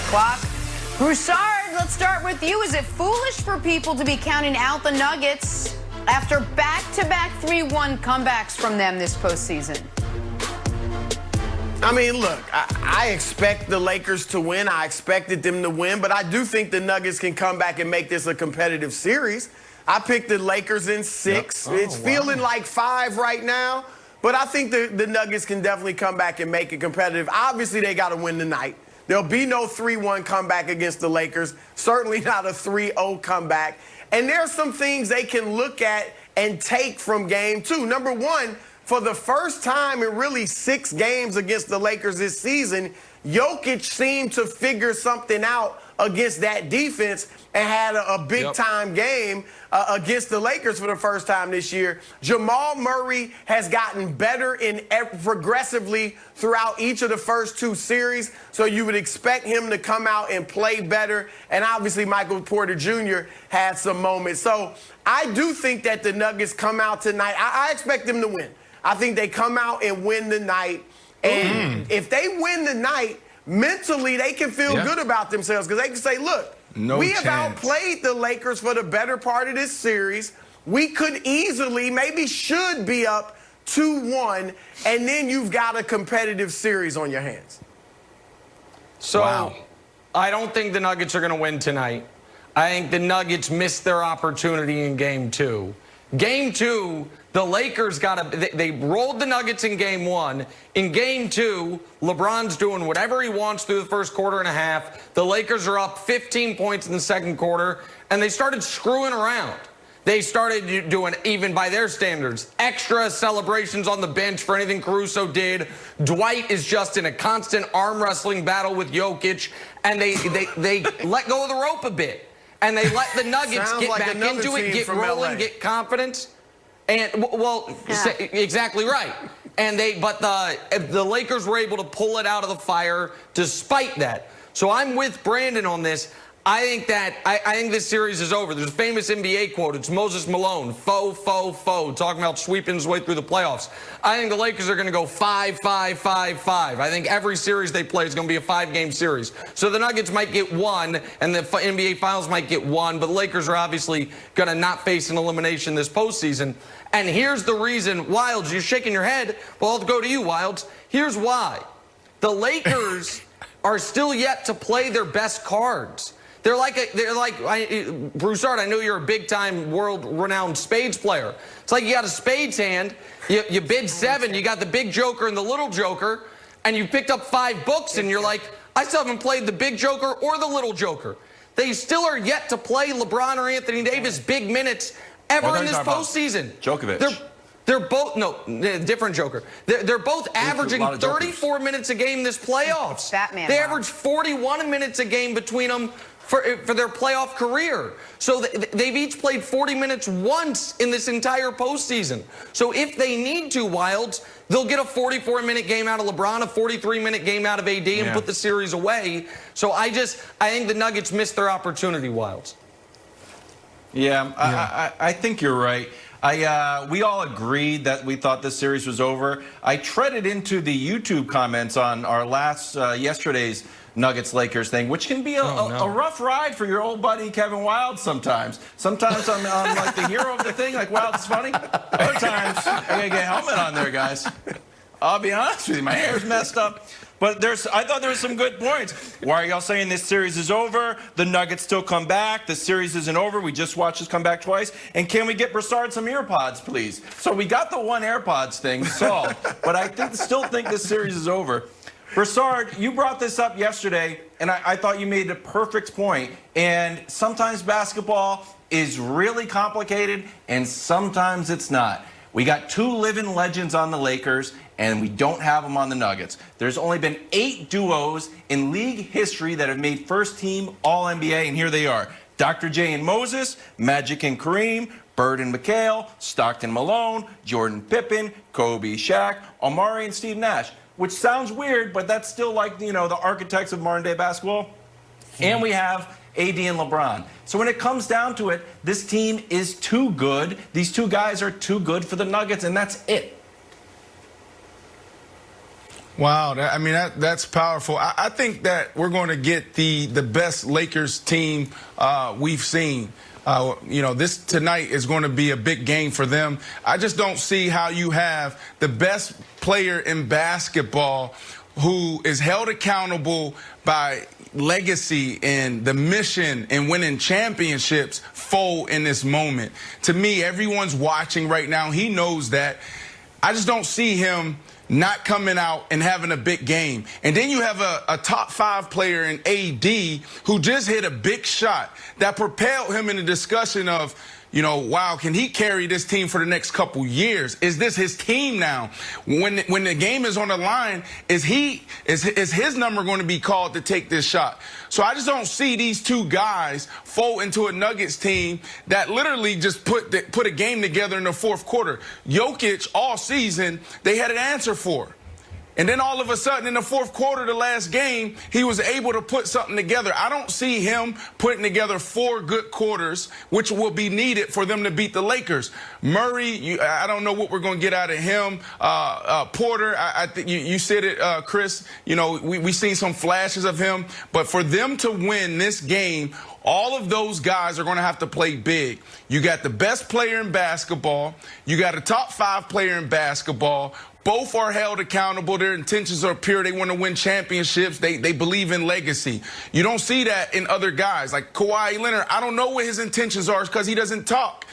o'clock. Broussard, let's start with you. Is it foolish for people to be counting out the Nuggets after back-to-back 3-1 comebacks from them this postseason? I mean, look, I expect the Lakers to win. I expected them to win, but I do think the Nuggets can come back and make this a competitive series. I picked the Lakers in 6. Yep. It's feeling like 5 right now, but I think the Nuggets can definitely come back and make it competitive. Obviously, they got to win tonight. There'll be no 3-1 comeback against the Lakers, certainly not a 3-0 comeback. And there are some things they can look at and take from game 2. Number one, for the first time in really 6 games against the Lakers this season, Jokic seemed to figure something out against that defense and had a big-time game against the Lakers for the first time this year. Jamal Murray has gotten better progressively throughout each of the first 2 series, so you would expect him to come out and play better. And obviously, Michael Porter Jr. had some moments. So I do think that the Nuggets come out tonight. I expect them to win. I think they come out and win the night. And if they win the night, mentally they can feel good about themselves because they can say, look, we have outplayed the Lakers for the better part of this series. We could easily, maybe should be up 2-1, and then you've got a competitive series on your hands. So I don't think the Nuggets are going to win tonight. I think the Nuggets missed their opportunity in game 2. Game 2, the Lakers they rolled the Nuggets in game 1. In game 2, LeBron's doing whatever he wants through the first quarter and a half. The Lakers are up 15 points in the second quarter, and they started screwing around. They started doing, even by their standards, extra celebrations on the bench for anything Caruso did. Dwight is just in a constant arm wrestling battle with Jokic, and they let go of the rope a bit. And they let the Nuggets get back into it, get rolling, get confidence. And, well, exactly right. And but the Lakers were able to pull it out of the fire despite that. So I'm with Brandon on this. I think this series is over. There's a famous NBA quote. It's Moses Malone, faux, talking about sweeping his way through the playoffs. I think the Lakers are going to go 5-5-5-5. I think every series they play is going to be a 5-game series. So the Nuggets might get 1, and the NBA Finals might get 1, but the Lakers are obviously going to not face an elimination this postseason. And here's the reason, Wilds, you're shaking your head. Well, I'll go to you, Wilds. Here's why. The Lakers are still yet to play their best cards. They're like Broussard, I know you're a big-time world-renowned spades player. It's like you got a spades hand, you bid 7, you got the big joker and the little joker, and you picked up 5 books, and you're like, I still haven't played the big joker or the little joker. They still are yet to play LeBron or Anthony Davis big minutes ever in this postseason. Djokovic. They're both, no, different joker. They're both averaging 34 minutes a game this playoffs. They average 41 minutes a game between them for their playoff career. So they've each played 40 minutes once in this entire postseason. So if they need to, Wilds, they'll get a 44-minute game out of LeBron, a 43-minute game out of AD, and put the series away. So I think the Nuggets missed their opportunity, Wilds. I think you're right. We all agreed that we thought this series was over. I treaded into the YouTube comments on our yesterday's Nuggets-Lakers thing, which can be a rough ride for your old buddy Kevin Wilds sometimes. Sometimes I'm like the hero of the thing, like Wilds is funny. Other times, I gotta get a helmet on there, guys. I'll be honest with you, my hair's messed up. But I thought there were some good points. Why are y'all saying this series is over? The Nuggets still come back. The series isn't over. We just watched us come back twice. And can we get Broussard some earpods, please? So we got the one AirPods thing solved. But I still think this series is over. Broussard, you brought this up yesterday, and I thought you made a perfect point. And sometimes basketball is really complicated, and sometimes it's not. We got 2 living legends on the Lakers, and we don't have them on the Nuggets. There's only been 8 duos in league history that have made first-team All-NBA, and here they are. Dr. J and Moses, Magic and Kareem, Bird and McHale, Stockton Malone, Jordan Pippen, Kobe, Shaq, Omari, and Steve Nash, which sounds weird, but that's still like, the architects of modern-day basketball. And we have AD and LeBron. So when it comes down to it, this team is too good. These 2 guys are too good for the Nuggets, and that's it. Wow, that's powerful. I think that we're going to get the best Lakers team we've seen. This tonight is going to be a big game for them. I just don't see how you have the best player in basketball who is held accountable by legacy and the mission and winning championships fold in this moment. To me, everyone's watching right now. He knows that. I just don't see him not coming out and having a big game. And then you have a top 5 player in AD who just hit a big shot that propelled him in the discussion of, wow, can he carry this team for the next couple years? Is this his team now? When the game is on the line, is his number going to be called to take this shot? So I just don't see these two guys fold into a Nuggets team that literally just put a game together in the fourth quarter. Jokic, all season, they had an answer for. And then all of a sudden in the fourth quarter, the last game, he was able to put something together. I don't see him putting together 4 good quarters, which will be needed for them to beat the Lakers. Murray, I don't know what we're going to get out of him. Porter, I think you said it, Chris. We seen some flashes of him. But for them to win this game, all of those guys are going to have to play big. You got the best player in basketball. You got a top 5 player in basketball. Both are held accountable. Their intentions are pure. They want to win championships. They believe in legacy. You don't see that in other guys. Like Kawhi Leonard, I don't know what his intentions are because he doesn't talk.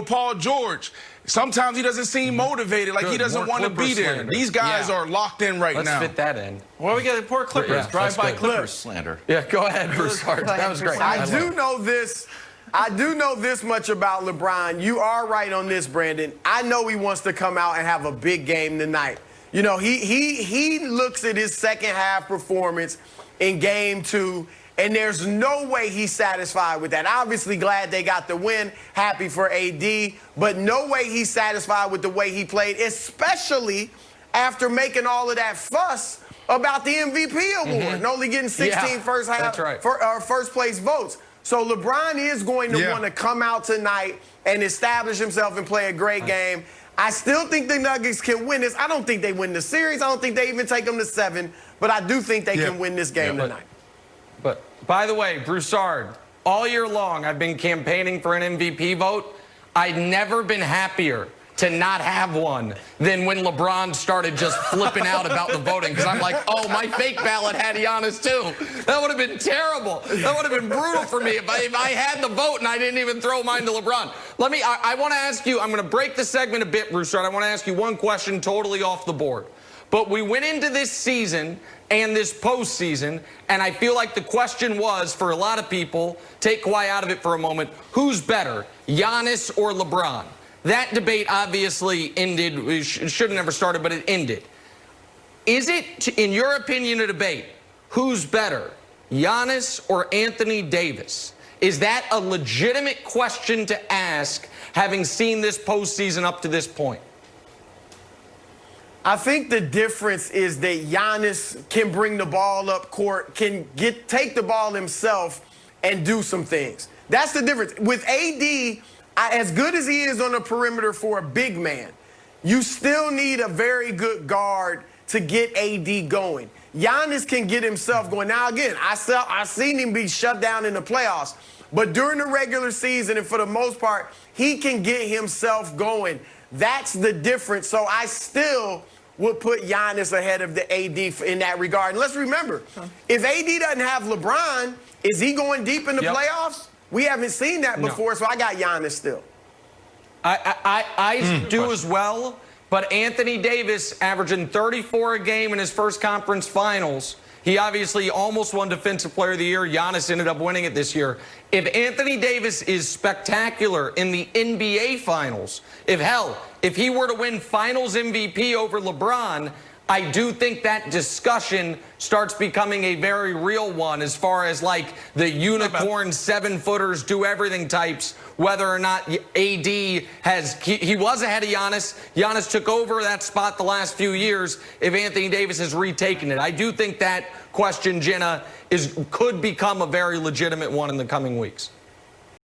Paul George, sometimes he doesn't seem motivated, like he doesn't want to be there. Slander. These guys are locked in right now. Let's fit that in. Well, we got the poor Clippers. Yeah, Drive-by Clippers slander. Yeah, go ahead, Broussard. That was great. I do know this much about LeBron. You are right on this, Brandon. I know he wants to come out and have a big game tonight. He looks at his second half performance in game 2, and there's no way he's satisfied with that. Obviously glad they got the win, happy for AD, but no way he's satisfied with the way he played, especially after making all of that fuss about the MVP award and only getting 16 first place votes. So LeBron is going to want to come out tonight and establish himself and play a great game. I still think the Nuggets can win this. I don't think they win the series. I don't think they even take them to 7. But I do think they can win this game tonight. But by the way, Broussard, all year long I've been campaigning for an MVP vote. I'd never been happier to not have one than when LeBron started just flipping out about the voting, because I'm like, oh, my fake ballot had Giannis too. That would have been terrible. That would have been brutal for me if I had the vote and I didn't even throw mine to LeBron. I want to ask you, I'm going to break the segment a bit, Broussard. I want to ask you one question totally off the board. But we went into this season and this postseason, and I feel like the question was, for a lot of people, take Kawhi out of it for a moment, who's better, Giannis or LeBron? That debate obviously ended. It should have never started, but it ended. Is it, in your opinion, a debate? Who's better, Giannis or Anthony Davis? Is that a legitimate question to ask, having seen this postseason up to this point? I think the difference is that Giannis can bring the ball up court, can take the ball himself and do some things. That's the difference. With AD, as good as he is on the perimeter for a big man, you still need a very good guard to get AD going. Giannis can get himself going. Now, again, I've seen him be shut down in the playoffs, but during the regular season and for the most part, he can get himself going. That's the difference. So I still would put Giannis ahead of the AD in that regard. And let's remember, if AD doesn't have LeBron, is he going deep in the playoffs? We haven't seen that before, so I got Giannis still. I do as well, but Anthony Davis averaging 34 a game in his first conference finals. He obviously almost won Defensive Player of the Year. Giannis ended up winning it this year. If Anthony Davis is spectacular in the NBA Finals, if he were to win Finals MVP over LeBron, I do think that discussion starts becoming a very real one as far as like the unicorn 7-footers do everything types, whether or not AD he was ahead of Giannis. Giannis took over that spot the last few years. If Anthony Davis has retaken it, I do think that question, Jenna, could become a very legitimate one in the coming weeks.